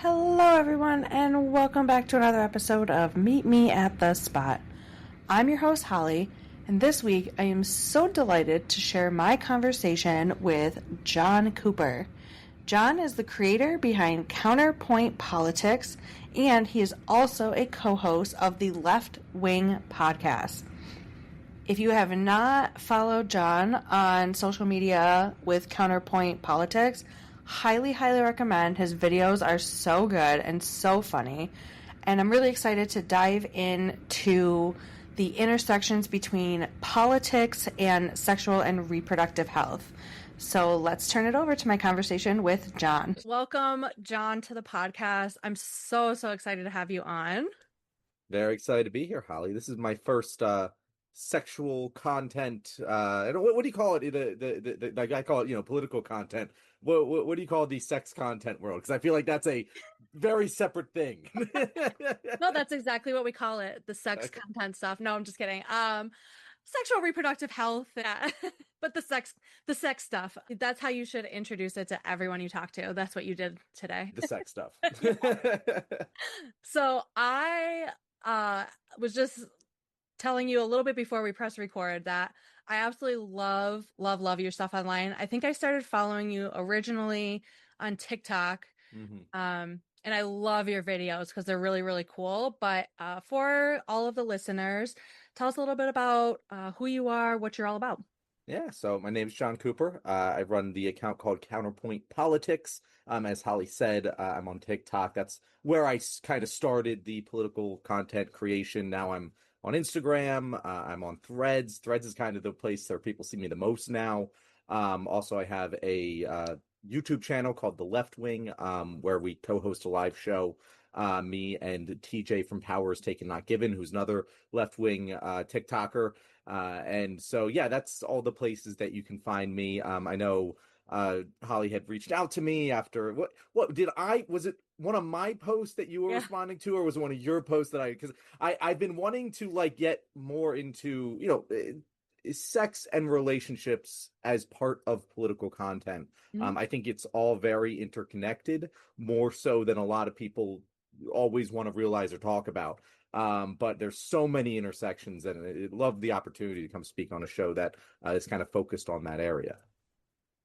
Hello, everyone, and welcome back to another episode of Meet Me at the Spot. I'm your host, Holly, and this week I am so delighted to share my conversation with Jon Cooper. Jon is the creator behind CounterPoint Politics, and he is also a co-host of the Left Wing podcast. If you have not followed Jon on social media with CounterPoint Politics, highly recommend. His videos are so good and so funny. And I'm really excited to dive into the intersections between politics and sexual and reproductive health. So let's turn it over to my conversation with Jon. Welcome, Jon, to the podcast. I'm so excited to have you on. Very excited to be here, Holly. This is my first sexual content. What do you call it? The guy call it, political content. What do you call the sex content world? Because I feel like that's a very separate thing. No, that's exactly what we call it. The sex content stuff. No, I'm just kidding. Sexual reproductive health, yeah. But the sex stuff. That's how you should introduce it to everyone you talk to. That's what you did today. The sex stuff. So I was just telling you a little bit before we press record that I absolutely love your stuff online. I think I started following you originally on TikTok. Mm-hmm. And I love your videos because they're really cool. But for all of the listeners, tell us a little bit about who you are, what you're all about. Yeah, so my name is Jon Cooper. I run the account called CounterPoint Politics. As Holly said, I'm on TikTok. That's where I kind of started the political content creation. Now I'm on Instagram. I'm on Threads. Threads is kind of the place where people see me the most now. Also, I have a YouTube channel called The Left Wing, where we co-host a live show. Me and TJ from Powers Taken Not Given, who's another left-wing TikToker. And so, yeah, that's all the places that you can find me. I know Holly had reached out to me after was it one of my posts that you were responding to, or was it one of your posts because I've been wanting to get more into, sex and relationships as part of political content. Mm-hmm. I think it's all very interconnected, more so than a lot of people always want to realize or talk about. But there's so many intersections, and I'd love the opportunity to come speak on a show that is kind of focused on that area.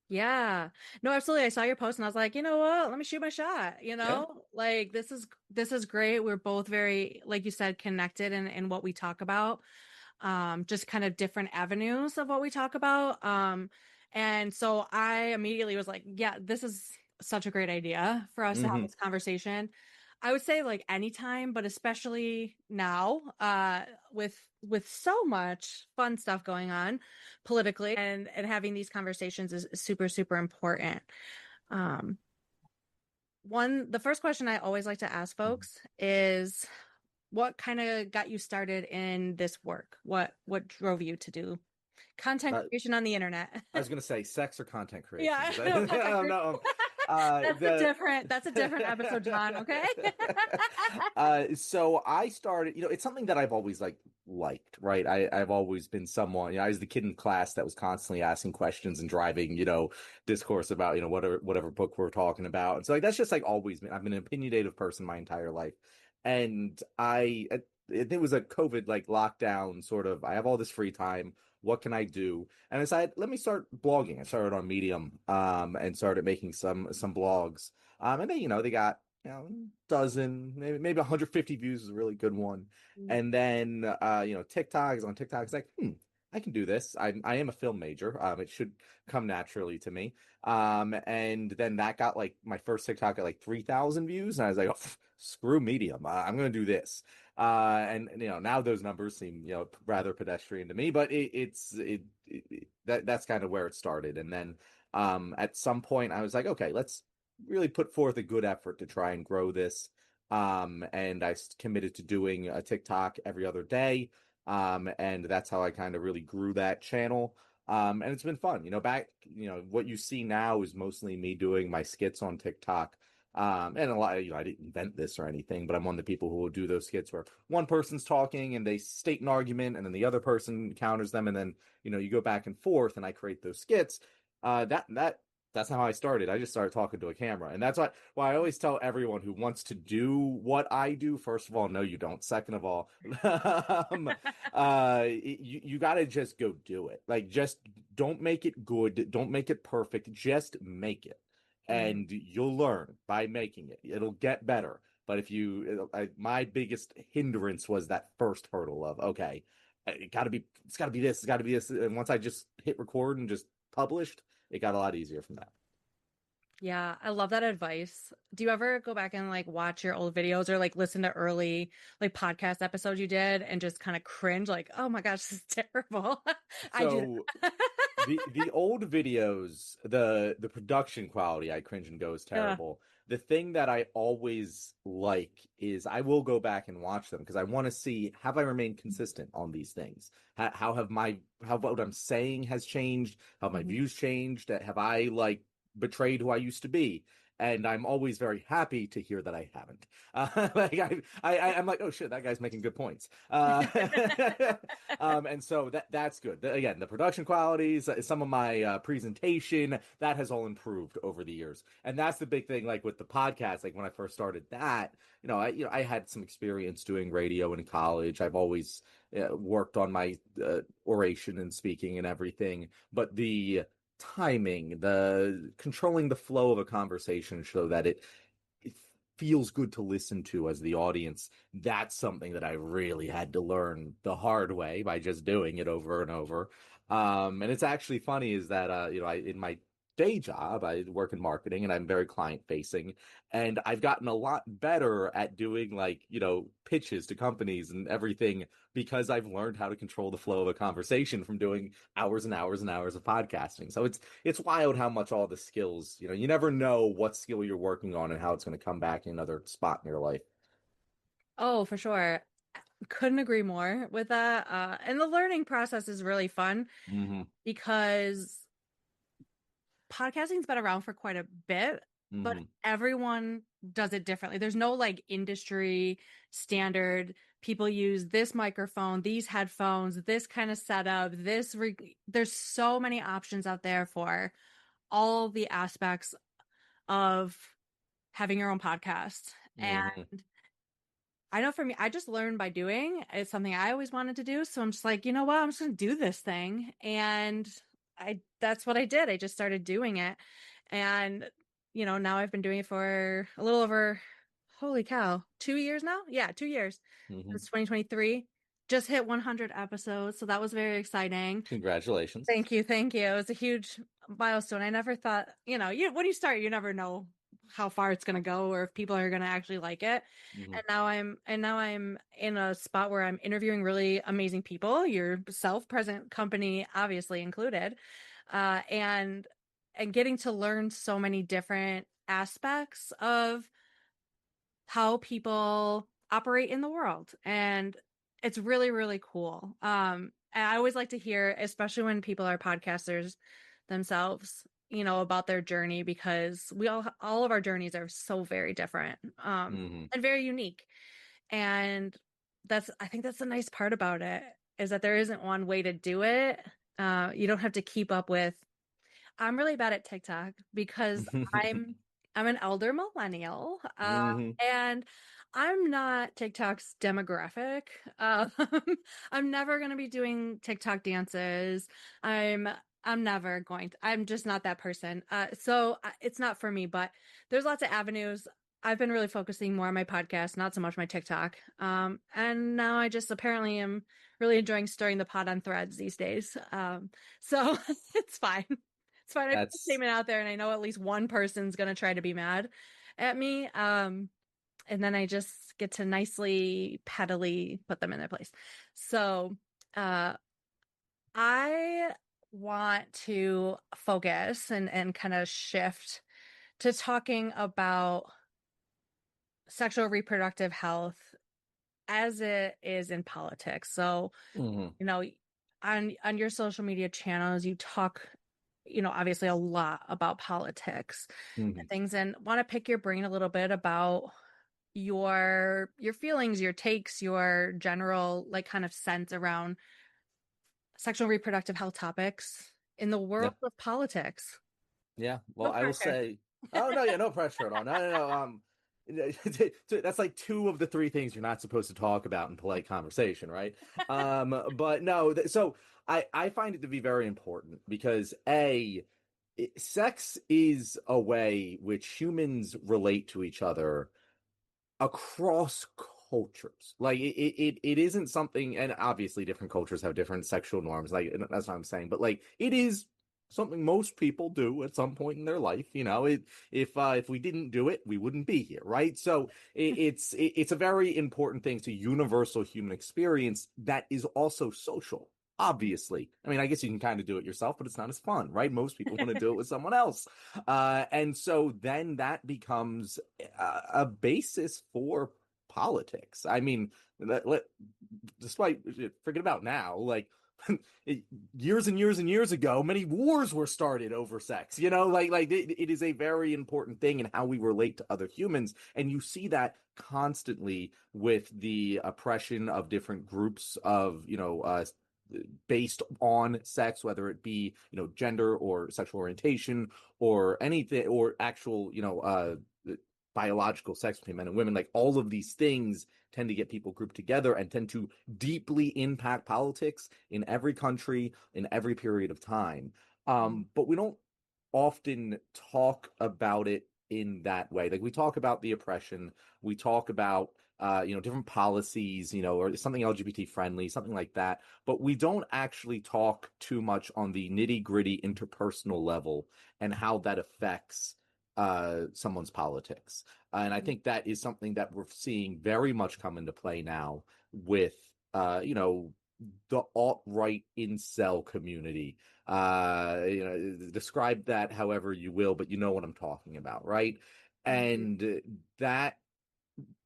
Yeah, no, absolutely. I saw your post and I was like, you know what? Let me shoot my shot. Like this is great. We're both very, like you said, connected in what we talk about. Just kind of different avenues of what we talk about. And so I immediately was like, yeah, this is such a great idea for us to have this conversation. I would say anytime, but especially now, with so much fun stuff going on politically and having these conversations is super important. The first question I always like to ask folks is, what kind of got you started in this work? What drove you to do content creation on the internet? I was going to say sex or content creation. Yeah. No. That's a different episode, Jon. Okay. So I started, it's something that I've always liked, right? I've always been someone, I was the kid in class that was constantly asking questions and driving, discourse about, whatever book we're talking about. And so that's just always been, I've been an opinionative person my entire life. And it was a COVID lockdown sort of, I have all this free time. What can I do? And I decided, let me start blogging. I started on Medium, and started making some blogs. And they got, dozen, maybe 150 views is a really good one. And then, TikTok is on TikTok. It's I can do this. I am a film major. It should come naturally to me. And then that got my first TikTok at 3,000 views. And I was like, oh, screw Medium. I'm going to do this. And now those numbers seem, rather pedestrian to me, but that's kind of where it started. And then, at some point I was like, okay, let's really put forth a good effort to try and grow this. And I committed to doing a TikTok every other day. And that's how I kind of really grew that channel. And it's been fun, what you see now is mostly me doing my skits on TikTok. And a lot of, I didn't invent this or anything, but I'm one of the people who will do those skits where one person's talking and they state an argument and then the other person counters them. And then, you go back and forth and I create those skits. That That's how I started. I just started talking to a camera. And that's why I always tell everyone who wants to do what I do, first of all, no, you don't. Second of all, you got to just go do it. Like, just don't make it good. Don't make it perfect. Just make it. Mm. And you'll learn by making it. It'll get better. But if my biggest hindrance was that first hurdle of, okay, it's got to be this, it's got to be this. And once I just hit record and just published, it got a lot easier from that. Yeah, I love that advice. Do you ever go back and like watch your old videos or like listen to early like podcast episodes you did and just kind of cringe like, oh my gosh, this is terrible. I do So that. the old videos, the production quality, I cringe and go is Yeah. terrible. The thing that I always like is I will go back and watch them because I want to see, have I remained consistent on these things? How have how what I'm saying has changed? How have my Mhm. views changed? Have I like betrayed who I used to be? And I'm always very happy to hear that I haven't. Like I'm like, oh shit, that guy's making good points. And so that's good. Again, the production qualities, some of my presentation, that has all improved over the years. And that's the big thing. Like with the podcast, like when I first started that, I had some experience doing radio in college. I've always worked on my oration and speaking and everything, but the timing, the controlling the flow of a conversation so that it feels good to listen to as the audience. That's something that I really had to learn the hard way by just doing it over and over. And it's actually funny is that in my day job, I work in marketing and I'm very client facing, and I've gotten a lot better at doing like, pitches to companies and everything because I've learned how to control the flow of a conversation from doing hours and hours and hours of podcasting. So it's wild how much all the skills, you never know what skill you're working on and how it's going to come back in another spot in your life. Oh, for sure. Couldn't agree more with that. And the learning process is really fun Hmm. because podcasting's been around for quite a bit, but Hmm. everyone does it differently. There's no like industry standard. People use this microphone, these headphones, this kind of setup, there's so many options out there for all the aspects of having your own podcast. And Hmm. I know for me, I just learned by doing. It's something I always wanted to do. So I'm just like, you know what? I'm just going to do this thing. And that's what I did. I just started doing it. And, now I've been doing it for a little over, holy cow, 2 years now? Yeah, 2 years. Hmm. It's 2023. Just hit 100 episodes. So that was very exciting. Congratulations. Thank you. Thank you. It was a huge milestone. I never thought, when you start, you never know how far it's going to go or if people are going to actually like it. Hmm. And now I'm in a spot where I'm interviewing really amazing people, yourself, present company, obviously included, and getting to learn so many different aspects of how people operate in the world. And it's really, really cool. And I always like to hear, especially when people are podcasters themselves, about their journey because all of our journeys are so very different, Hmm. and very unique. And I think that's the nice part about it is that there isn't one way to do it. You don't have to keep up with I'm really bad at TikTok because I'm I'm an elder millennial, Hmm. and I'm not TikTok's demographic. I'm never going to be doing TikTok dances. I'm I'm never going to. I'm just not that person. So it's not for me. But there's lots of avenues. I've been really focusing more on my podcast, not so much my TikTok. And now I just apparently am really enjoying stirring the pot on threads these days. So it's fine. It's fine. I put a That's statement out there and I know at least one person's going to try to be mad at me. And then I just get to nicely, pettily put them in their place. So, uh, I want to focus and kind of shift to talking about sexual reproductive health as it is in politics. So, hmm you know, on your social media channels, you talk, obviously a lot about politics hmm and things, and want to pick your brain a little bit about your feelings, your takes, your general like kind of sense around sexual reproductive health topics in the yeah. world of politics. Yeah. Well, No I will pressure. say, oh no, yeah, no pressure at all. No, no, no. That's like two of the three things you're not supposed to talk about in polite conversation, right? But no, so I find it to be very important because sex is a way which humans relate to each other across cultures. Like it isn't something, and obviously different cultures have different sexual norms. Like that's what I'm saying. But like it is something most people do at some point in their life. If we didn't do it, we wouldn't be here, right? So it's a very important thing. It's a universal human experience that is also social. Obviously, I mean, I guess you can kind of do it yourself, but it's not as fun, right? Most people want to do it with someone else. And so then that becomes a basis for politics. I mean, despite forget about now, like years and years and years ago, many wars were started over sex. It is a very important thing in how we relate to other humans, and you see that constantly with the oppression of different groups of based on sex, whether it be gender or sexual orientation or anything or actual biological sex between men and women. Like all of these things tend to get people grouped together and tend to deeply impact politics in every country in every period of time. But we don't often talk about it in that way. Like we talk about the oppression, we talk about different policies, or something LGBT friendly, something like that. But we don't actually talk too much on the nitty gritty interpersonal level and how that affects someone's politics. And I think that is something that we're seeing very much come into play now with the alt-right incel community. Describe that however you will, but you know what I'm talking about, right? Mhm. And that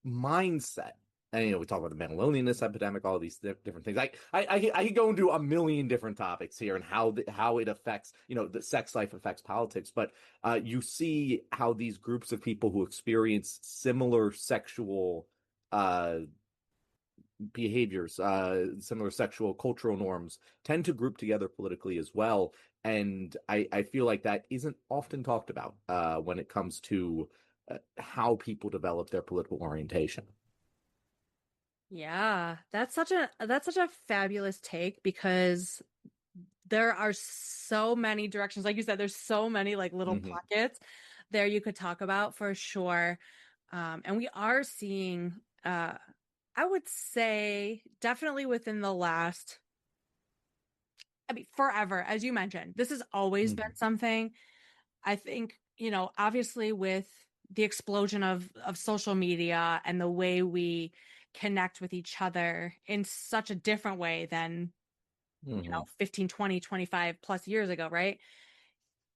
mindset. And we talk about the mental loneliness epidemic, all these different things. I could go into a million different topics here and how it affects, the sex life affects politics. But you see how these groups of people who experience similar sexual behaviors, similar sexual cultural norms, tend to group together politically as well. And I feel like that isn't often talked about when it comes to how people develop their political orientation. Yeah, that's such a fabulous take because there are so many directions. Like you said, there's so many like little Hmm. pockets there you could talk about for sure. And we are seeing, I would say, definitely within the last, I mean, forever, as you mentioned, this has always been Hmm. something. I think, obviously with the explosion of social media and the way we connect with each other in such a different way than, Hmm. 15, 20, 25 plus years ago, right?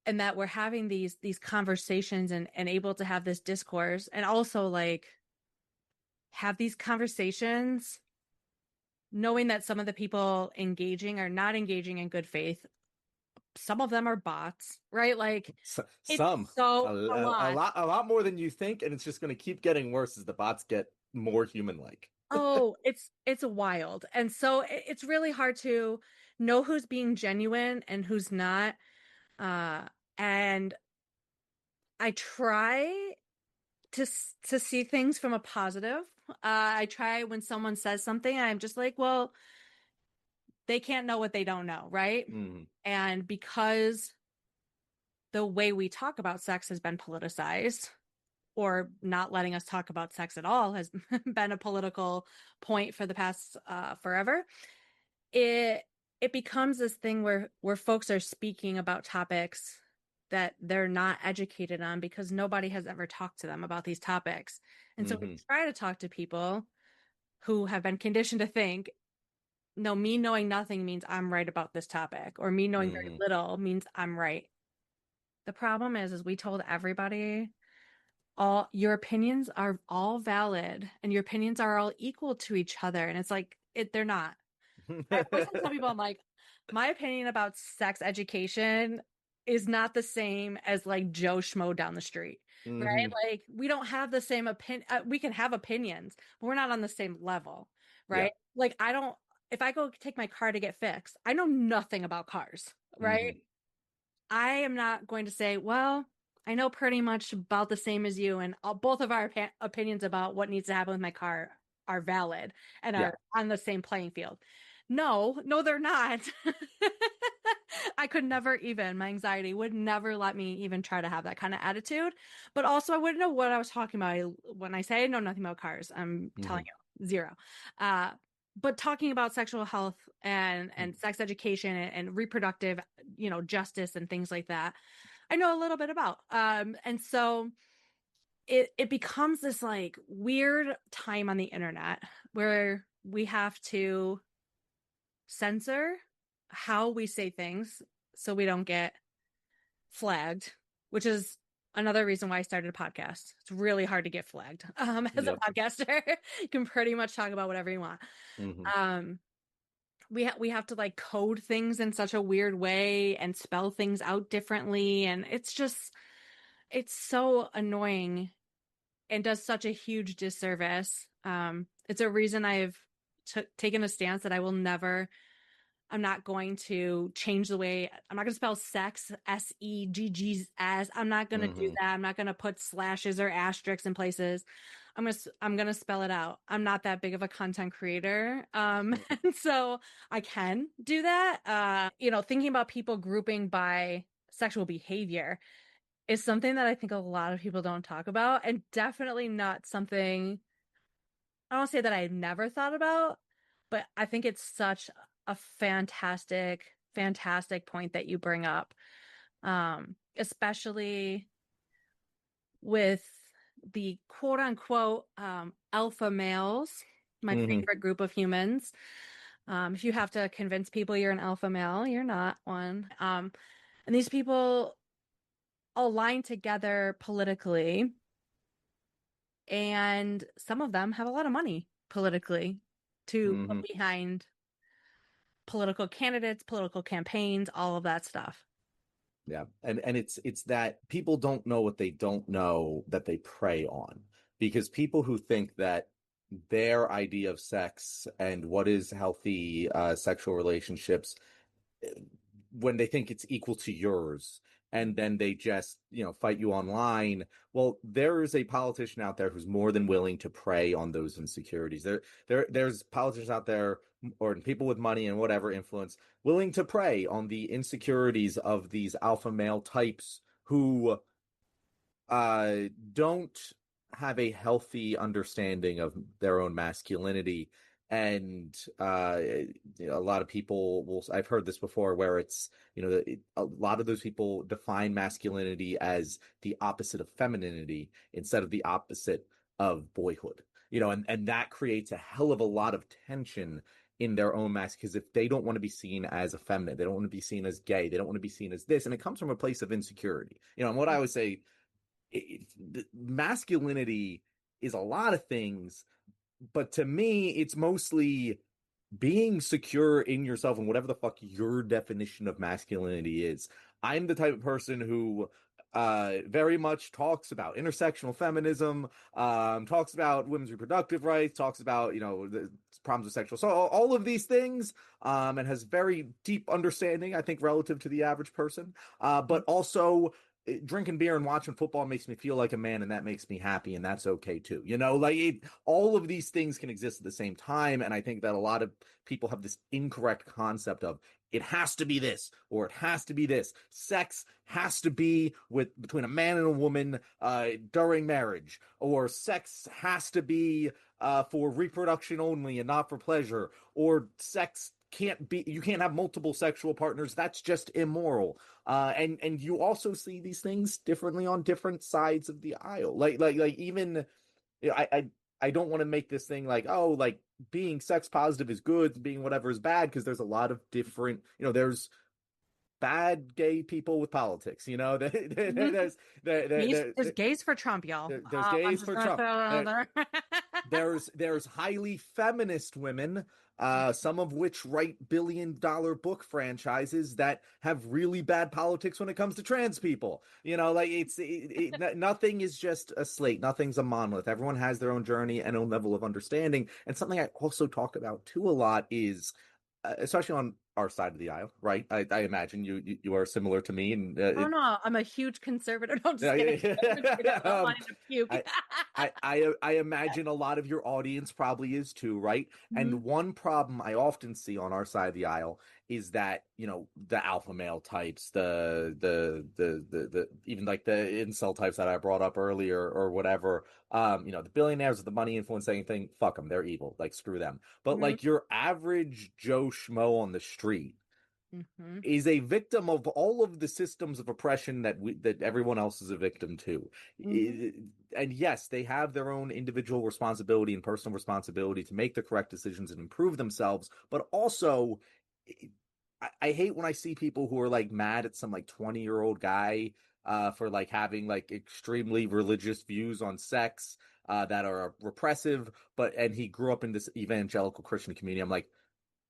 And that we're having these conversations and able to have this discourse and also like have these conversations knowing that some of the people engaging are not engaging in good faith. Some of them are bots, right? Like it's Some so a lot. a lot more than you think, and it's just going to keep getting worse as the bots get more human-like. Oh, it's wild. And so it's really hard to know who's being genuine and who's not. Uh and I try to see things from a positive. I try when someone says something, I'm just like, well, they can't know what they don't know, right? Hmm. And because the way we talk about sex has been politicized, or not letting us talk about sex at all has been a political point for the past forever. It it becomes this thing where folks are speaking about topics that they're not educated on because nobody has ever talked to them about these topics. And so we Hmm. try to talk to people who have been conditioned to think, no, me knowing nothing means I'm right about this topic, or me knowing very Hmm. little means I'm right. The problem is we told everybody all your opinions are all valid and your opinions are all equal to each other. And it's like they're not. I always tell people, I'm like, my opinion about sex education is not the same as like Joe Schmo down the street, right? Hmm. Like we don't have the same opinion. We can have opinions, but we're not on the same level, Yeah. right? Like I don't. If I go take my car to get fixed, I know nothing about cars, right? Hmm. I am not going to say, well, I know pretty much about the same as you, and both of our opinions about what needs to happen with my car are valid and Yeah. are on the same playing field. No, no, they're not. I could never even, my anxiety would never let me even try to have that kind of attitude. But also, I wouldn't know what I was talking about. When I say I know nothing about cars, I'm telling Hmm. you, zero. Uh, but talking about sexual health and sex education and reproductive, justice and things like that, I know a little bit about. And so it becomes this like weird time on the internet where we have to censor how we say things so we don't get flagged, which is another reason why I started a podcast. It's really hard to get flagged as a Yep. podcaster. You can pretty much talk about whatever you want. Hmm. Um, we have to like code things in such a weird way and spell things out differently, and it's so annoying and does such a huge disservice. It's a reason I've taken a stance that I'm not going to change the way. I'm not going to spell sex SEGGS. I'm not going to do Hmm. that. I'm not going to put slashes or asterisks in places. I'm going to spell it out. I'm not that big of a content creator. And so I can do that. Thinking about people grouping by sexual behavior is something that I think a lot of people don't talk about, and definitely not something I don't say that I never thought about, but I think it's such a fantastic, fantastic point that you bring up. Especially with the quote unquote alpha males, my Hmm. favorite group of humans. If you have to convince people you're an alpha male, you're not one. And these people align together politically, and some of them have a lot of money politically to put Hmm. behind political candidates, political campaigns, all of that stuff. Yeah. And it's that people don't know what they don't know that they prey on. Because people who think that their idea of sex and what is healthy sexual relationships, when they think it's equal to yours, and then they just, fight you online. Well, there is a politician out there who's more than willing to prey on those insecurities. There's politicians out there, or people with money and whatever influence, willing to prey on the insecurities of these alpha male types who don't have a healthy understanding of their own masculinity. And a lot of people will, I've heard this before, where it's, a lot of those people define masculinity as the opposite of femininity instead of the opposite of boyhood. And that creates a hell of a lot of tension in their own mask, because if they don't want to be seen as effeminate, they don't want to be seen as gay, they don't want to be seen as this, and it comes from a place of insecurity. And what I always say, masculinity is a lot of things, but to me, it's mostly being secure in yourself and whatever the fuck your definition of masculinity is. I'm the type of person who very much talks about intersectional feminism, talks about women's reproductive rights, talks about, the problems with sexual, so all of these things, and has very deep understanding, I think, relative to the average person. But also drinking beer and watching football makes me feel like a man, and that makes me happy, and that's okay too. All of these things can exist at the same time, and I think that a lot of people have this incorrect concept of it has to be this or it has to be this. Sex has to be between a man and a woman during marriage, or sex has to be for reproduction only and not for pleasure, or sex you can't have multiple sexual partners. That's just immoral. And you also see these things differently on different sides of the aisle. Like even, I don't want to make this thing like, oh, like being sex positive is good, being whatever is bad, because there's a lot of different, there's bad gay people with politics, Mhm. Gays, there, there's gays for Trump, y'all. there's I'm gays just for gonna Trump. throw that out there. There's highly feminist women, some of which write billion-dollar book franchises that have really bad politics when it comes to trans people. Like nothing is just a slate. Nothing's a monolith. Everyone has their own journey and own level of understanding. And something I also talk about too a lot is, especially on our side of the aisle, right? I imagine you are similar to me, and Oh no, I'm a huge conservative. No, I'm just yeah, kidding. yeah. I'm not wanting to puke. I, I imagine a lot of your audience probably is too, right? Mhm, And one problem I often see on our side of the aisle is that, the alpha male types, the even like the incel types that I brought up earlier or whatever, the billionaires with the money influence anything, fuck them, they're evil, like screw them. But mhm, like your average Joe Schmo on the street mhm, is a victim of all of the systems of oppression that everyone else is a victim to. mhm, And yes, they have their own individual responsibility and personal responsibility to make the correct decisions and improve themselves, but also I hate when I see people who are like mad at some like 20-year-old guy for like having like extremely religious views on sex that are repressive, and he grew up in this evangelical Christian community. I'm like,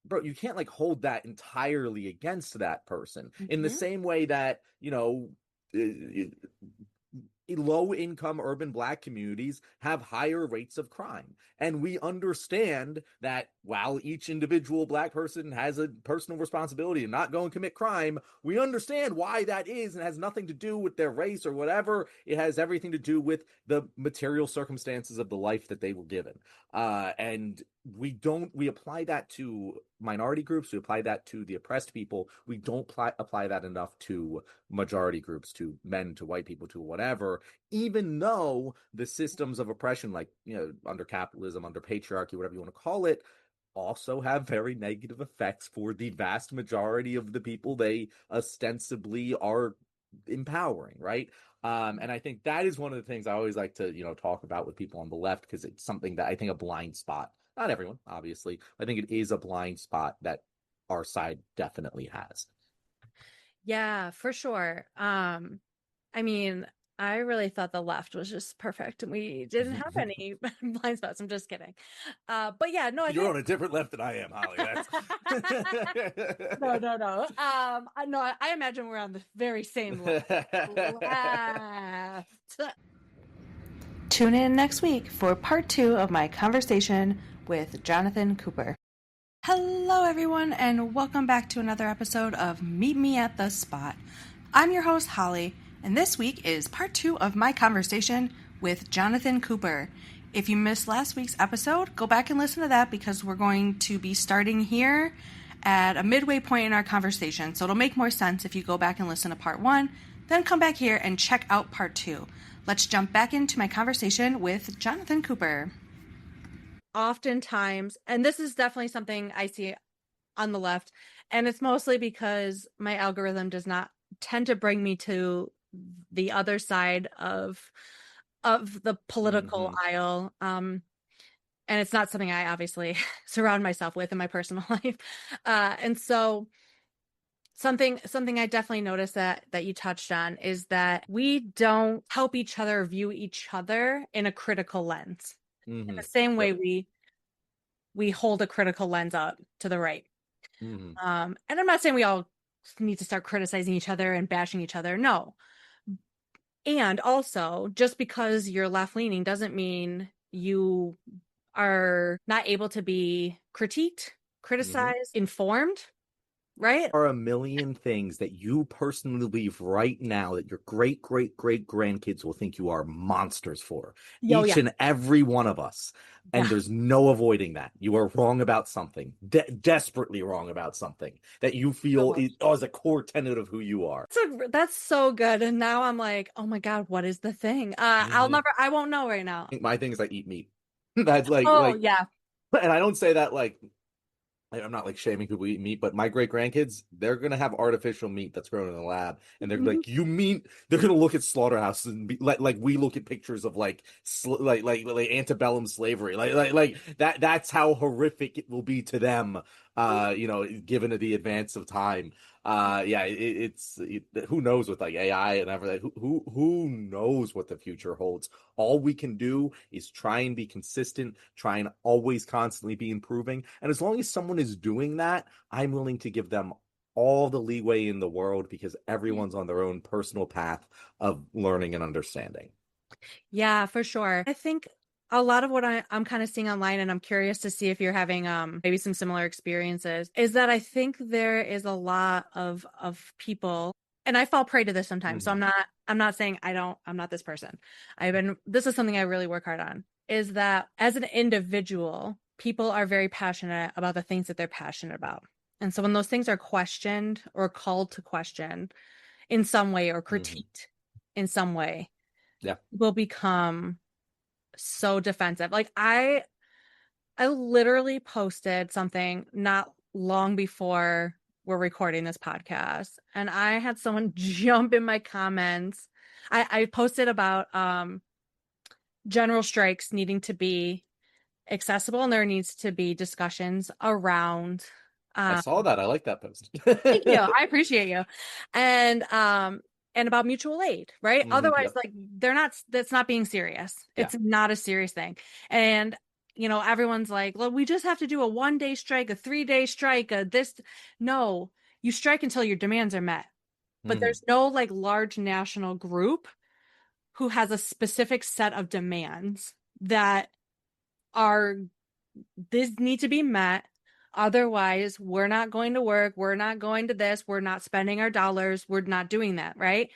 bro, you can't like hold that entirely against that person in the mhm. same way that, low income urban black communities have higher rates of crime. And we understand that while each individual black person has a personal responsibility to not go and commit crime, we understand why that is, and has nothing to do with their race or whatever. It has everything to do with the material circumstances of the life that they were given. And we apply that to minority groups, we apply that to the oppressed people. We don't apply that enough to majority groups, to men, to white people, to whatever, even though the systems of oppression, like, under capitalism, under patriarchy, whatever you want to call it, also have very negative effects for the vast majority of the people they ostensibly are empowering, right? And I think that is one of the things I always like to, talk about with people on the left, because it's something that I think a blind spot. Not everyone, obviously. I think it is a blind spot that our side definitely has. Yeah, for sure. I mean, I really thought the left was just perfect and we didn't have any blind spots. I'm just kidding. But yeah, no, I You're think on a different left than I am, Holly. That's no, no, no. I imagine we're on the very same left. Tune in next week for part 2 of my conversation with Jonathan Cooper. Hello, everyone, and welcome back to another episode of Meet Me at the Spot. I'm your host, Holly, and this week is part 2 of my conversation with Jonathan Cooper. If you missed last week's episode, go back and listen to that, because we're going to be starting here at a midway point in our conversation. So it'll make more sense if you go back and listen to part 1, then come back here and check out part 2. Let's jump back into my conversation with Jonathan Cooper. Oftentimes, and this is definitely something I see on the left, and it's mostly because my algorithm does not tend to bring me to the other side of the political aisle, and it's not something I obviously surround myself with in my personal life, and so something I definitely noticed that you touched on is that we don't help each other view each other in a critical lens, in the same way Yep. we hold a critical lens up to the right. Mm-hmm. And I'm not saying we all need to start criticizing each other and bashing each other. No. And also, just because you're left leaning doesn't mean you are not able to be critiqued, Mm-hmm. criticized, informed, right? Are a million things that you personally believe right now that your great great great grandkids will think you are monsters for, Yo, each yeah. and every one of us. And Yeah. there's no avoiding that. You are wrong about something, desperately wrong about something that you feel is a core tenet of who you are. So that's so good. And now I'm like, oh my God, what is the thing? I won't know right now. My thing is I eat meat. That's Oh, yeah. and I don't say that like I'm not like shaming people who eat meat, but my great grandkids, they're gonna have artificial meat that's grown in the lab, and they're Mhm. like, "You mean?" They're gonna look at slaughterhouses and be like we look at pictures of like like antebellum slavery, like that. That's how horrific it will be to them. Given the advance of time. Yeah, who knows with like AI and everything. Who knows what the future holds? All we can do is try and be consistent, try and always constantly be improving. And as long as someone is doing that, I'm willing to give them all the leeway in the world, because everyone's on their own personal path of learning and understanding. Yeah, for sure. I think a lot of what I'm kind of seeing online, and I'm curious to see if you're having maybe some similar experiences, is that I think there is a lot of people, and I fall prey to this sometimes. So Hmm. I'm not saying I'm not this person. This is something I really work hard on, is that as an individual, people are very passionate about the things that they're passionate about. And so when those things are questioned or called to question in some way or Hmm. critiqued in some way, Yeah. will become so defensive. Like I literally posted something not long before we're recording this podcast, and I had someone jump in my comments. I posted about general strikes needing to be accessible, and there needs to be discussions around I um saw that. I like that post. thank you. I appreciate you. And about mutual aid, right? Hmm. Otherwise, Yep. like that's not being serious. Yeah. It's not a serious thing. And everyone's like, well, we just have to do a 1-day strike, a 3-day strike, a this. No, you strike until your demands are met. But Hmm. there's no like large national group who has a specific set of demands that are this need to be met. Otherwise, we're not going to work. We're not going to this. We're not spending our dollars. We're not doing that, right?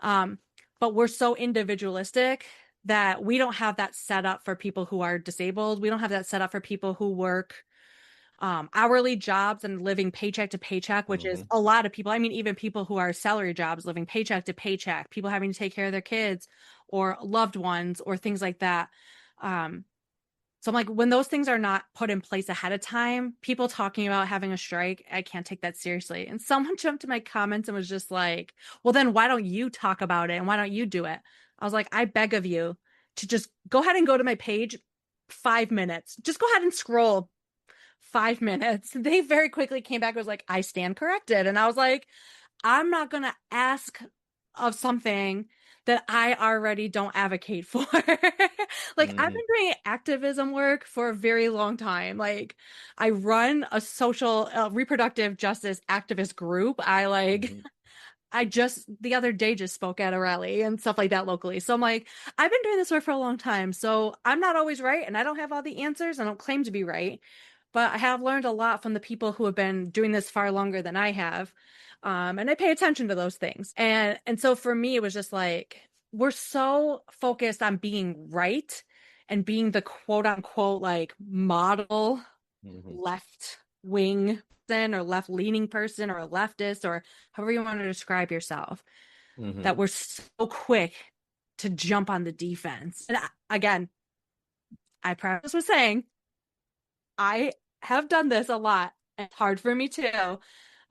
Um, but we're so individualistic that we don't have that set up for people who are disabled. We don't have that set up for people who work hourly jobs and living paycheck to paycheck, which is Hmm. a lot of people. I mean, even people who are salary jobs living paycheck to paycheck, people having to take care of their kids or loved ones or things like that. Um, so I'm like, when those things are not put in place ahead of time, people talking about having a strike, I can't take that seriously. And someone jumped in my comments and was just like, well, then why don't you talk about it? And why don't you do it? I was like, I beg of you to just go ahead and go to my page 5 minutes. Just go ahead and scroll 5 minutes. They very quickly came back and was like, I stand corrected. And I was like, I'm not going to ask of something that I already don't advocate for. Like, I've Hmm. been doing activism work for a very long time. Like, I run a social reproductive justice activist group. Hmm. I just the other day just spoke at a rally and stuff like that locally. So I'm like, I've been doing this work for a long time. So I'm not always right and I don't have all the answers. I don't claim to be right. But I have learned a lot from the people who have been doing this far longer than I have. And I pay attention to those things. And so for me, it was just like, we're so focused on being right and being the quote unquote like model Hmm. left wing person or left leaning person or a leftist or however you want to describe yourself, Hmm. that we're so quick to jump on the defense. And again, I practice with saying I have done this a lot. It's hard for me too.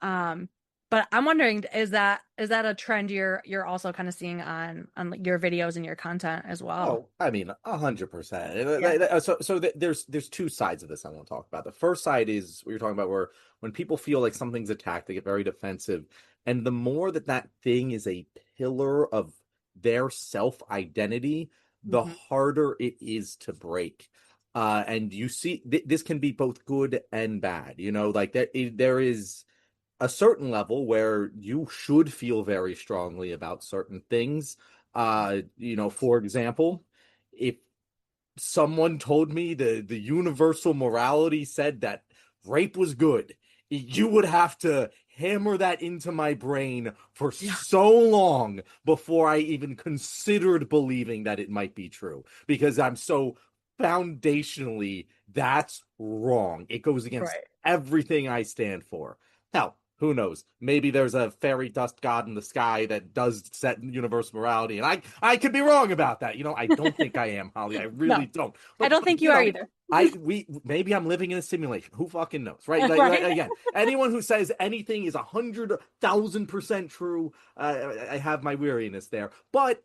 Um, but I'm wondering, is that a trend you're also kind of seeing on your videos and your content as well? Oh, I mean, 100%. Yeah. There's two sides of this I want to talk about. The first side is what you're talking about, where when people feel like something's attacked, they get very defensive, and the more that that thing is a pillar of their self-identity, the Hmm. harder it is to break. And you see, this can be both good and bad. Like there is a certain level where you should feel very strongly about certain things. For example, if someone told me the universal morality said that rape was good, you would have to hammer that into my brain for Yeah. so long before I even considered believing that it might be true, because I'm so foundationally that's wrong. It goes against Right. everything I stand for. Hell, who knows? Maybe there's a fairy dust god in the sky that does set universal morality, and I could be wrong about that. I don't think I am, Holly. I really No, don't. I But don't think you are either. we maybe I'm living in a simulation. Who fucking knows, right? Like, Right. again, anyone who says anything is 100,000% true, I have my weariness there. But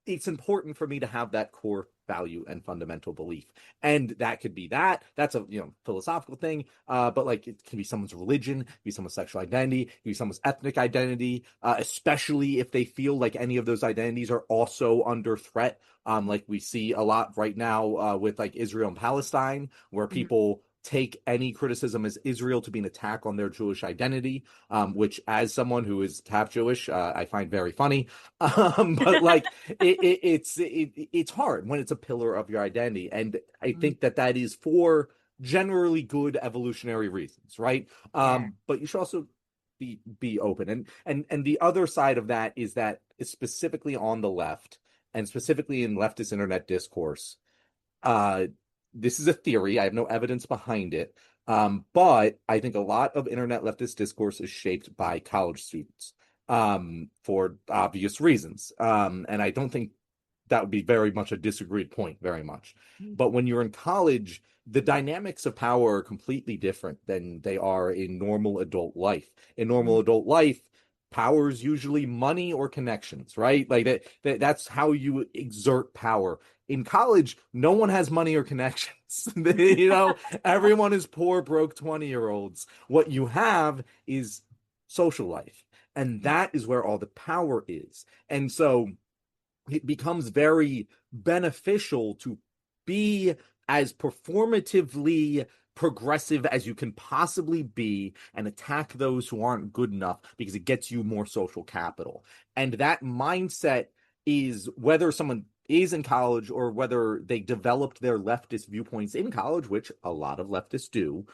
it's important for me to have that core value and fundamental belief, and that could be that's a philosophical thing, but like it can be someone's religion, it can be someone's sexual identity, it can be someone's ethnic identity, especially if they feel like any of those identities are also under threat, like we see a lot right now, with like Israel and Palestine, where Mhm. people take any criticism as Israel to be an attack on their Jewish identity, which, as someone who is half Jewish, I find very funny. But like, it's hard when it's a pillar of your identity, and I think that is for generally good evolutionary reasons, right? Yeah. But you should also be open, and the other side of that is that specifically on the left, and specifically in leftist internet discourse, uh, this is a theory. I have no evidence behind it. But I think a lot of internet leftist discourse is shaped by college students, for obvious reasons. And I don't think that would be very much a disagreed point, very much. But when you're in college, the dynamics of power are completely different than they are in normal adult life. In normal adult life, power is usually money or connections, right? Like that's how you exert power. In college, no one has money or connections. Everyone is poor, broke 20-year-olds. What you have is social life. And that is where all the power is. And so it becomes very beneficial to be as performatively progressive as you can possibly be and attack those who aren't good enough because it gets you more social capital. And that mindset is whether someone is in college or whether they developed their leftist viewpoints in college, which a lot of leftists do,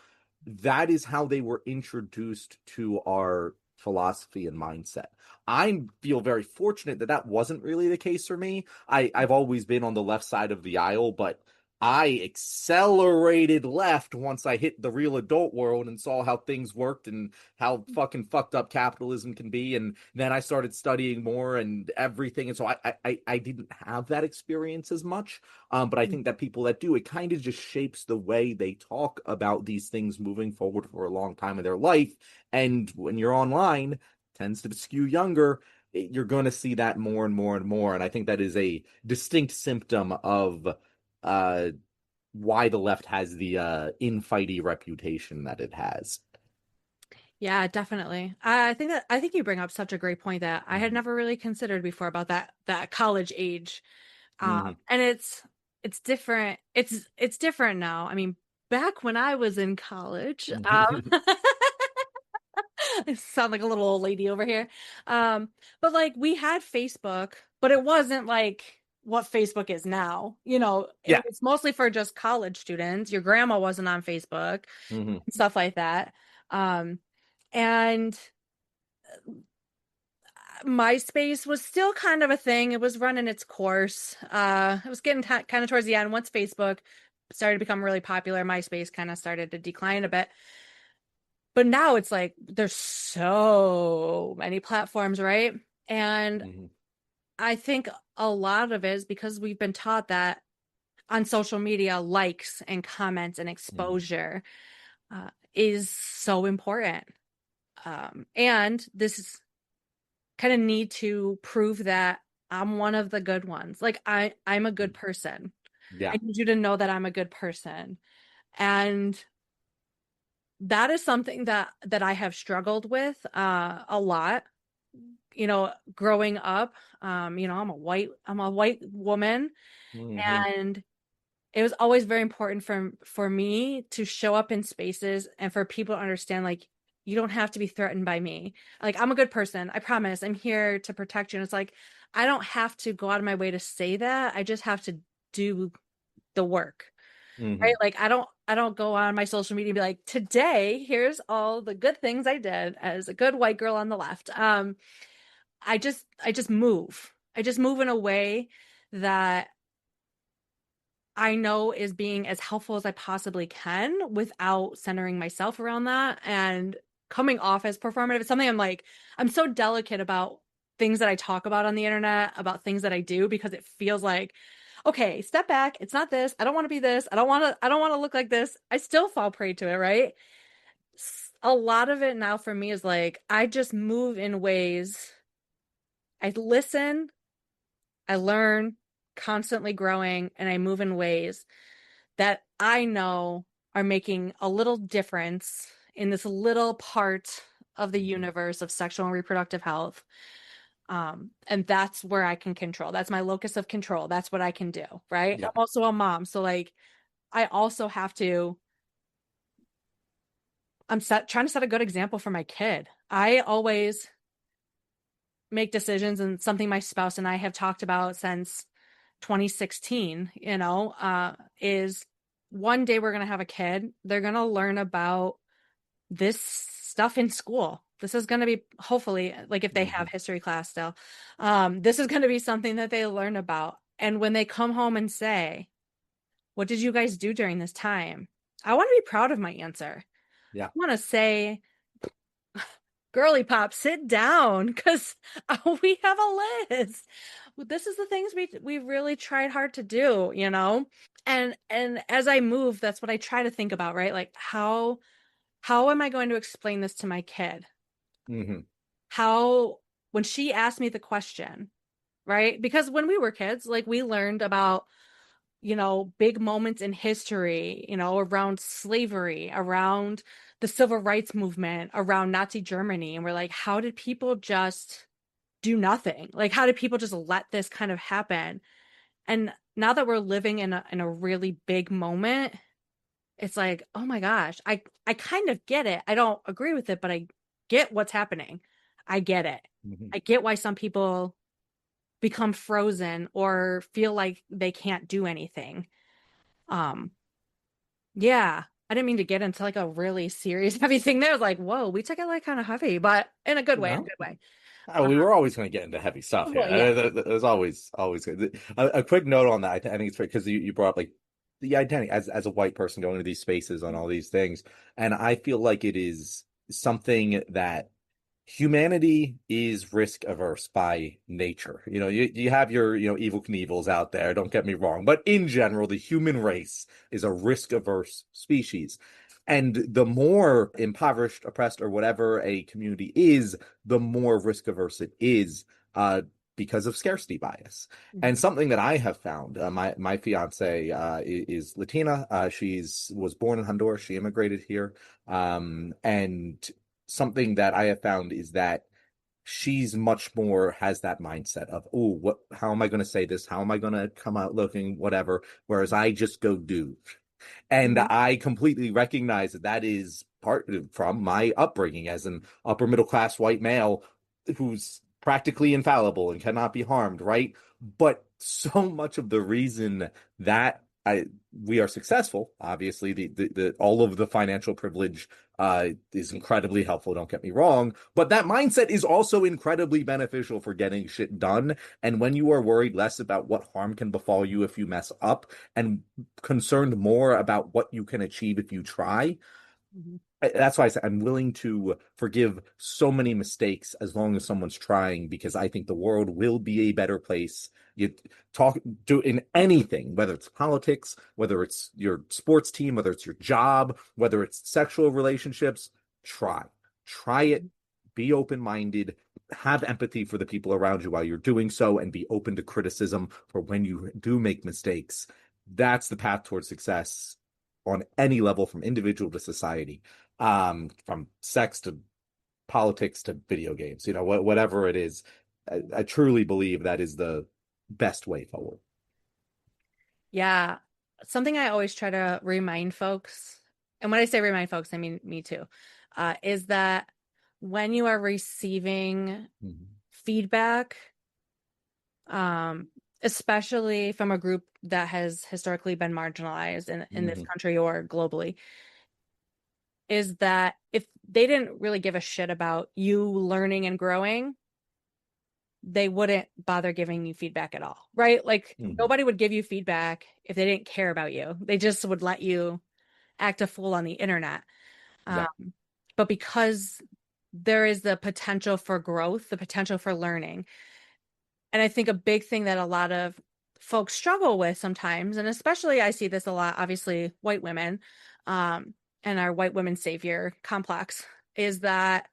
that is how they were introduced to our philosophy and mindset. I feel very fortunate that that wasn't really the case for me. I've always been on the left side of the aisle, but I accelerated left once I hit the real adult world and saw how things worked and how fucking fucked up capitalism can be. And then I started studying more and everything. And so I didn't have that experience as much. But I think that people that do, it kind of just shapes the way they talk about these things moving forward for a long time in their life. And when you're online, tends to skew younger, you're going to see that more and more and more. And I think that is a distinct symptom of uh, why the left has the infighty reputation that it has. Yeah, definitely. I think you bring up such a great point that I had Mm-hmm. never really considered before about that college age. Mm-hmm. And it's different. It's different now. I mean, back when I was in college, I sound like a little old lady over here. But like we had Facebook, but it wasn't like what Facebook is now. It Yeah. was mostly for just college students. Your grandma wasn't on Facebook, Mm-hmm. stuff like that. Um, and MySpace was still kind of a thing. It was running its course. It was getting kind of towards the end. Once Facebook started to become really popular, MySpace kind of started to decline a bit. But now it's like there's so many platforms, right? And Mm-hmm. I think a lot of it is because we've been taught that on social media, likes and comments and Mm-hmm. exposure is so important. And this is kind of need to prove that I'm one of the good ones. Like I'm a good person. Yeah. I need you to know that I'm a good person. And that is something that I have struggled with a lot. Growing up, I'm a white woman, Mm-hmm. and it was always very important for me to show up in spaces and for people to understand, like, you don't have to be threatened by me. Like, I'm a good person. I promise. I'm here to protect you. And it's like, I don't have to go out of my way to say that. I just have to do the work. Mm-hmm. Right? Like, I don't go on my social media and be like, today, here's all the good things I did as a good white girl on the left. I just move. I just move in a way that I know is being as helpful as I possibly can without centering myself around that and coming off as performative. It's something I'm so delicate about things that I talk about on the internet, about things that I do, because it feels like, okay, step back. It's not this. I don't want to be this. I don't want to look like this. I still fall prey to it, right? A lot of it now for me is like, I just move in ways. I listen, I learn, constantly growing, and I move in ways that I know are making a little difference in this little part of the Mm-hmm. universe of sexual and reproductive health. And that's where I can control. That's my locus of control. That's what I can do, right? Yeah. I'm also a mom. So like I also have to trying to set a good example for my kid. I always make decisions, and something my spouse and I have talked about since 2016, is one day we're going to have a kid. They're going to learn about this stuff in school. This is going to be, hopefully, like if they have Hmm. history class still, this is going to be something that they learn about. And when they come home and say, what did you guys do during this time? I want to be proud of my answer. Yeah. I want to say, girly pop, sit down, because we have a list. This is the things we really tried hard to do. And as I move, that's what I try to think about, right? Like how am I going to explain this to my kid? Hmm. How, when she asked me the question, right? Because when we were kids, like we learned about, big moments in history, around slavery, around the civil rights movement, around Nazi Germany. And we're like, how did people just do nothing? Like, how did people just let this kind of happen? And now that we're living in a really big moment, it's like, oh my gosh, I kind of get it. I don't agree with it, but I get what's happening. I get it. Hmm. I get why some people become frozen or feel like they can't do anything. Um, yeah. I didn't mean to get into like a really serious heavy thing there. Like, whoa, we took it like kind of heavy, but in a good way, in a No. good way. We were always going to get into heavy stuff here. Well, yeah. There's always good. A quick note on that. I think it's because you brought up like the identity as a white person going to these spaces on all these things, and I feel like it is something that humanity is risk averse by nature. You have your, evil Knievels out there, don't get me wrong, but in general, the human race is a risk averse species. And the more impoverished, oppressed, or whatever a community is, the more risk averse it is, because of scarcity bias. Mhm. And something that I have found, my fiance is Latina. She's was born in Honduras. She immigrated here, and something that I have found is that she's much more has that mindset of, oh, how am I going to say this? How am I going to come out looking, whatever? Whereas I just go do. And Mhm. I completely recognize that that is part from my upbringing as an upper middle class white male who's practically infallible and cannot be harmed, right? But so much of the reason that we are successful, obviously, the all of the financial privilege is incredibly helpful. Don't get me wrong, but that mindset is also incredibly beneficial for getting shit done. And when you are worried less about what harm can befall you if you mess up, and concerned more about what you can achieve if you try, Mhm. that's why I say I'm willing to forgive so many mistakes as long as someone's trying, because I think the world will be a better place. You talk do in anything, whether it's politics, whether it's your sports team, whether it's your job, whether it's sexual relationships, try. Try it, Mhm. be open-minded, have empathy for the people around you while you're doing so, and be open to criticism for when you do make mistakes. That's the path towards success on any level, from individual to society, from sex to politics to video games, whatever it is. I truly believe that is the best way forward. Yeah. Something I always try to remind folks, and when I say remind folks, I mean me too, is that when you are receiving Mhm. feedback, um, especially from a group that has historically been marginalized in this Mhm. country or globally, is that if they didn't really give a shit about you learning and growing, they wouldn't bother giving you feedback at all, right? Like Mhm. nobody would give you feedback if they didn't care about you. They just would let you act a fool on the internet. Yeah. Um, but because there is the potential for growth, the potential for learning, and I think a big thing that a lot of folks struggle with sometimes, and especially I see this a lot, obviously, white women, um, and our white women savior complex, is that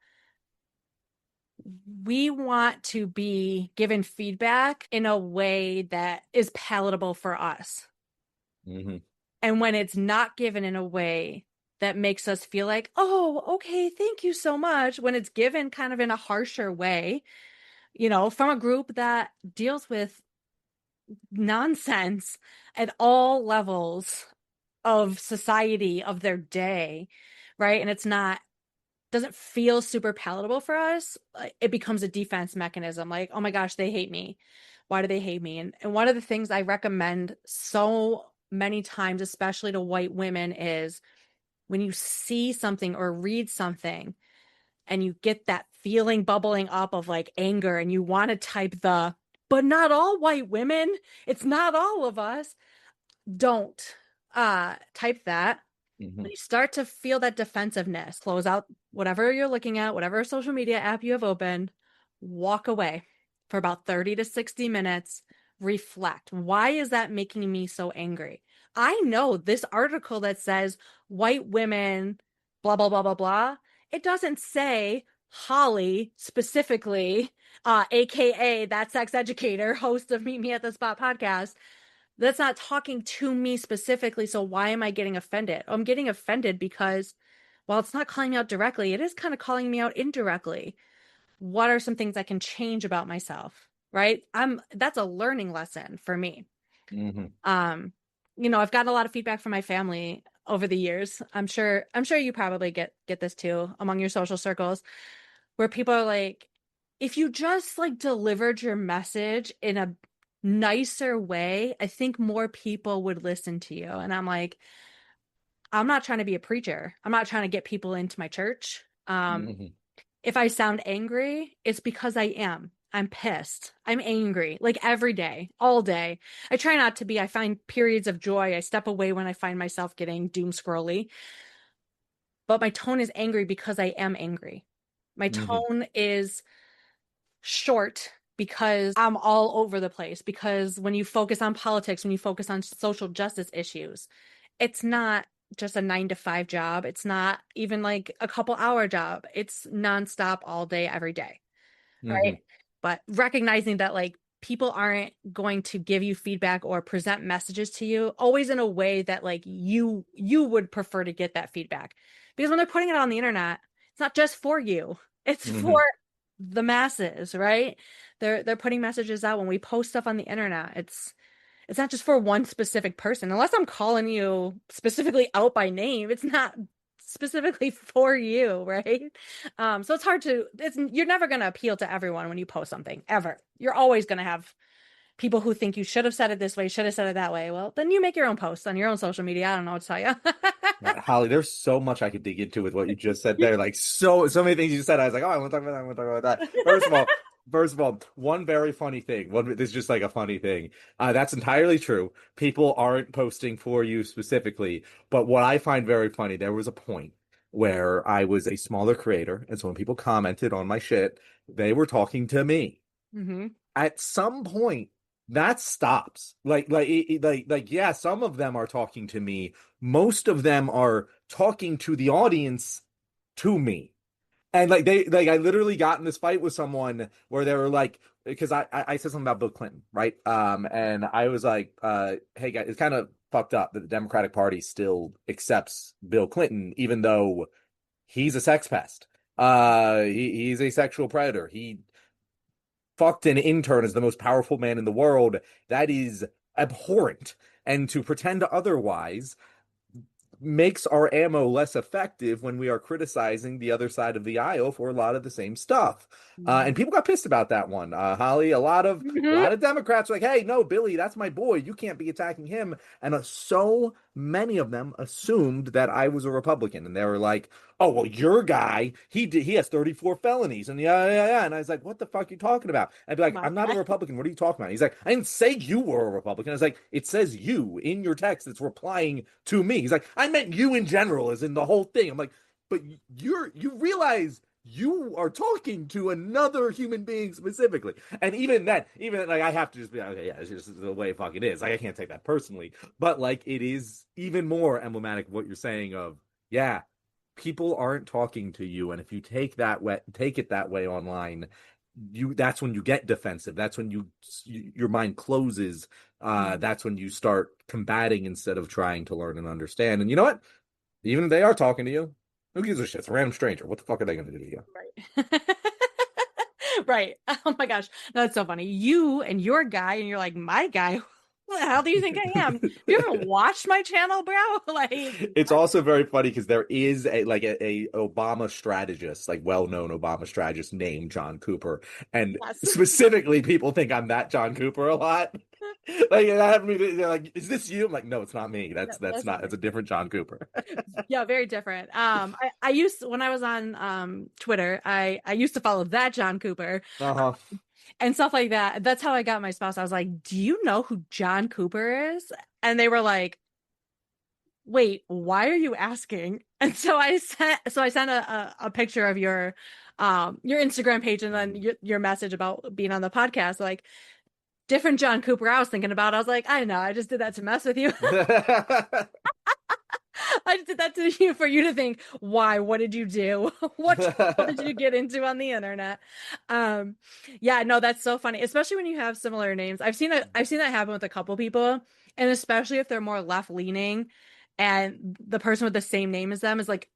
we want to be given feedback in a way that is palatable for us. Mhm. And when it's not given in a way that makes us feel like, oh, okay, thank you so much, when it's given kind of in a harsher way, from a group that deals with nonsense at all levels of society of their day, right? And it's not, doesn't feel super palatable for us, it becomes a defense mechanism. Like, oh my gosh, they hate me. Why do they hate me? And one of the things I recommend so many times, especially to white women, is when you see something or read something and you get that feeling bubbling up of like anger and you want to type but not all white women, it's not all of us, don't type that. Hmm. When you start to feel that defensiveness, close out whatever you're looking at, whatever social media app you have open, walk away for about 30 to 60 minutes, reflect. Why is that making me so angry? I know this article that says white women, blah, blah, blah, blah, blah. It doesn't say Holly specifically, AKA that sex educator, host of Meet Me at the Spot podcast. That's not talking to me specifically. So why am I getting offended? I'm getting offended because while it's not calling me out directly, it is kind of calling me out indirectly. What are some things I can change about myself? Right? That's a learning lesson for me. Hmm. Um, I've gotten a lot of feedback from my family over the years. I'm sure you probably get this too among your social circles, where people are like, if you just like delivered your message in a nicer way, I think more people would listen to you. And I'm like, I'm not trying to be a preacher. I'm not trying to get people into my church. Hmm. If I sound angry, it's because I am. I'm pissed. I'm angry, like every day, all day. I try not to be. I find periods of joy. I step away when I find myself getting doom scrolly. But my tone is angry because I am angry. My Hmm. tone is short because I'm all over the place. Because when you focus on politics, when you focus on social justice issues, it's not just a 9 to 5 job. It's not even like a couple hour job. It's nonstop all day, every day. Right. Hmm. But recognizing that like people aren't going to give you feedback or present messages to you always in a way that like you would prefer to get that feedback. Because when they're putting it on the internet, it's not just for you. It's for Hmm. the masses, right? They're putting messages out when we post stuff on the internet. It's not just for one specific person. Unless I'm calling you specifically out by name, it's not specifically for you, right? So you're never going to appeal to everyone when you post something, ever. You're always going to have people who think you should have said it this way, should have said it that way. Well, then you make your own posts on your own social media. I don't know what to tell you. Holly, there's so much I could dig into with what you just said there. Like so many things you said. I was like, oh, I want to talk about that. I want to talk about that. First of all, one very funny thing. This is just like a funny thing. That's entirely true. People aren't posting for you specifically, but what I find very funny, there was a point where I was a smaller creator, and so when people commented on my shit, they were talking to me. Hmm. At some point that stops. Yeah, some of them are talking to me. Most of them are talking to the audience to me. And I literally got in this fight with someone where they were like, because I said something about Bill Clinton, right? And I was like, hey guys, it's kind of fucked up that the Democratic Party still accepts Bill Clinton, even though he's a sex pest. He's a sexual predator. He fucked an intern as the most powerful man in the world. That is abhorrent. And to pretend otherwise makes our ammo less effective when we are criticizing the other side of the aisle for a lot of the same stuff. And people got pissed about that one. Holly, a Hmm. lot of Democrats were like, "Hey, no, Billy, that's my boy. You can't be attacking him." And so many of them assumed that I was a Republican, and they were like, "Oh, well, your guy, he has 34 felonies, and yeah, yeah, yeah." And I was like, "What the fuck are you talking about?" I'd be like, My "I'm not a God. Republican. What are you talking about?" He's like, "I didn't say you were a Republican." I was like, "It says you in your text. It's replying to me." He's like, "I meant you in general, as in the whole thing." I'm like, "But you realize you are talking to another human being specifically." And even like I have to just be like, okay, yeah, it's just the way fucking is. Like I can't take that personally, but like it is even more emblematic of what you're saying of, yeah, people aren't talking to you, and if you take it that way online, that's when you get defensive. That's when your mind closes. That's when you start combating instead of trying to learn and understand. And you know what? Even if they are talking to you, who gives a shit? It's a random stranger. What the fuck are they going to do to you? Right. Right. Oh my gosh. That's so funny. You and your guy, and you're like, my guy. Who the hell do you think I am? Have you ever watched my channel, bro? Like, It's also very funny because there is a Obama strategist, like well-known Obama strategist named Jon Cooper, and yes. specifically people think I'm that Jon Cooper a lot. Like, they're like, is this you? I'm like, no, it's not me. No, That's that's not not. me. It's a different Jon Cooper. Yeah, very different. I used when I was on Twitter, I used to follow that Jon Cooper Uh-huh. and stuff like that. That's how I got my spouse. I was like, "Do you know who Jon Cooper is?" And they were like, "Wait, why are you asking?" And so I sent a picture of your Instagram page and then your message about being on the podcast, like different Jon Cooper I was thinking about. I was like, I know, I just did that to mess with you. I just did that to you for you to think, why? What did you do? What did you get into on the internet? Um, yeah, no, that's so funny, especially when you have similar names. I've seen that happen with a couple people, and especially if they're more left leaning, and the person with the same name as them is like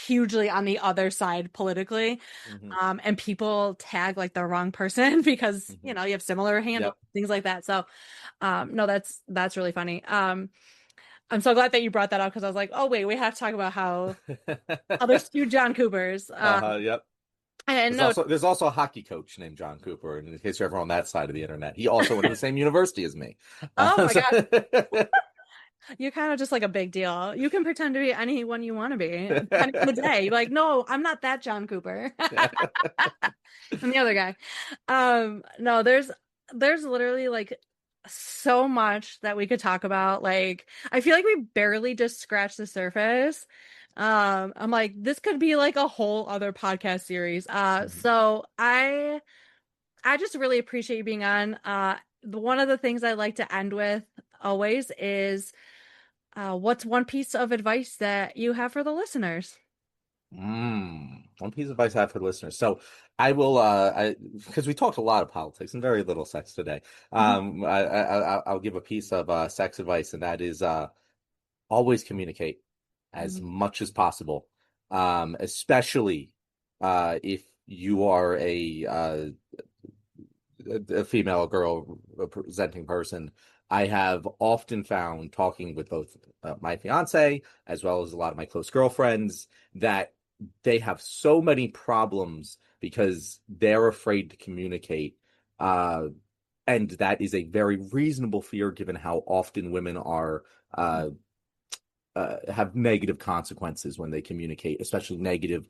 hugely on the other side politically, hmm and people tag like the wrong person because hmm you have similar handles, Yep. things like that. So, no, that's really funny. I'm so glad that you brought that up because I was like, oh wait, we have to talk about how there's two Jon Coopers. Yep. And no, There's also a hockey coach named Jon Cooper, and in case you're ever on that side of the internet, he also went to the same university as me. oh my So God, you're kind of just like a big deal. You can pretend to be anyone you want to be, depending on the day. You're like, no, I'm not that Jon Cooper. I'm the other guy. No, there's literally like so much that we could talk about. Like, I feel like we barely just scratched the surface. I'm like, this could be like a whole other podcast series. Mhm. So I just really appreciate you being on. One of the things I like to end with always is what's one piece of advice that you have for the listeners? One piece of advice I have for the listeners. So I will, because we talked a lot of politics and very little sex today. Mhm. I'll give a piece of sex advice, and that is always communicate as Mhm. much as possible, especially if you are a female, a girl, a presenting person. I have often found talking with both my fiance as well as a lot of my close girlfriends that they have so many problems because they're afraid to communicate. Uh, and that is a very reasonable fear given how often women are uh, have negative consequences when they communicate, especially negative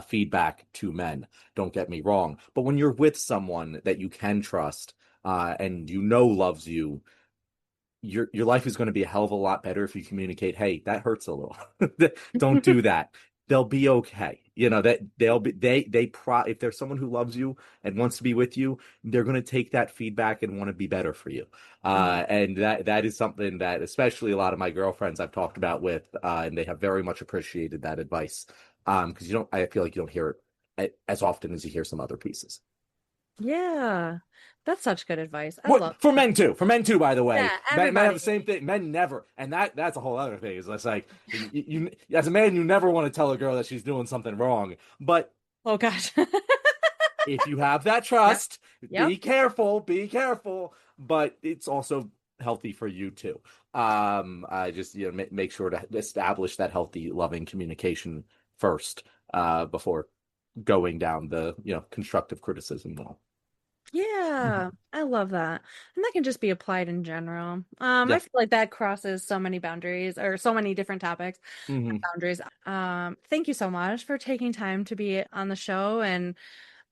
feedback to men. Don't get me wrong. But when you're with someone that you can trust and you know loves you, your life is going to be a hell of a lot better if you communicate, hey, that hurts a little. Don't do that. They'll be okay. That they'll be they pro if there's someone who loves you and wants to be with you, they're going to take that feedback and want to be better for you. Mhm. And that is something that especially a lot of my girlfriends I've talked about with, and they have very much appreciated that advice. Because I feel like you don't hear it as often as you hear some other pieces. Yeah, that's such good advice. I What love for that. men too? For men too, by the way, Yeah, men have everybody. the same thing. Men never, and that's a whole other thing. Is it's like as a man, you never want to tell a girl that she's doing something wrong. But Oh gosh. if you have that Yep. trust, Yep. be careful. But it's also healthy for you too. I just make sure to establish that healthy, loving communication first, before going down the constructive criticism wall. Yeah, I love that. And that can just be applied in general. I Yeah. feel like that crosses so many boundaries or so many different topics, hmm boundaries. Thank you so much for taking time to be on the show and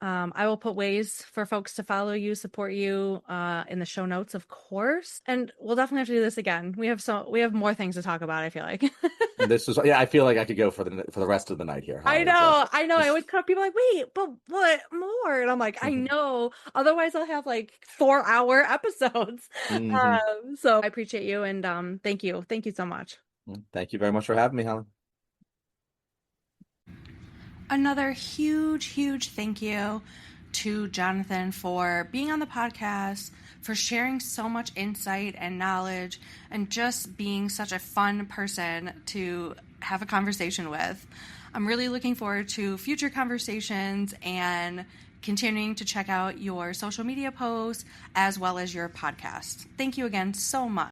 I will put ways for folks to follow you, support you, in the show notes, of course. And we'll definitely have to do this again. We have more things to talk about, I feel like. This is yeah. I feel like I could go for the rest of the night here, I Holly. So, know, I know. I always cut people like, wait, but what more? And I'm like, I know. Otherwise, I'll have like 4-hour episodes. hmm So I appreciate you and thank you so much. Thank you very much for having me, Holly. Another huge, huge thank you to Jonathan for being on the podcast, for sharing so much insight and knowledge, and just being such a fun person to have a conversation with. I'm really looking forward to future conversations and continuing to check out your social media posts as well as your podcast. Thank you again so much.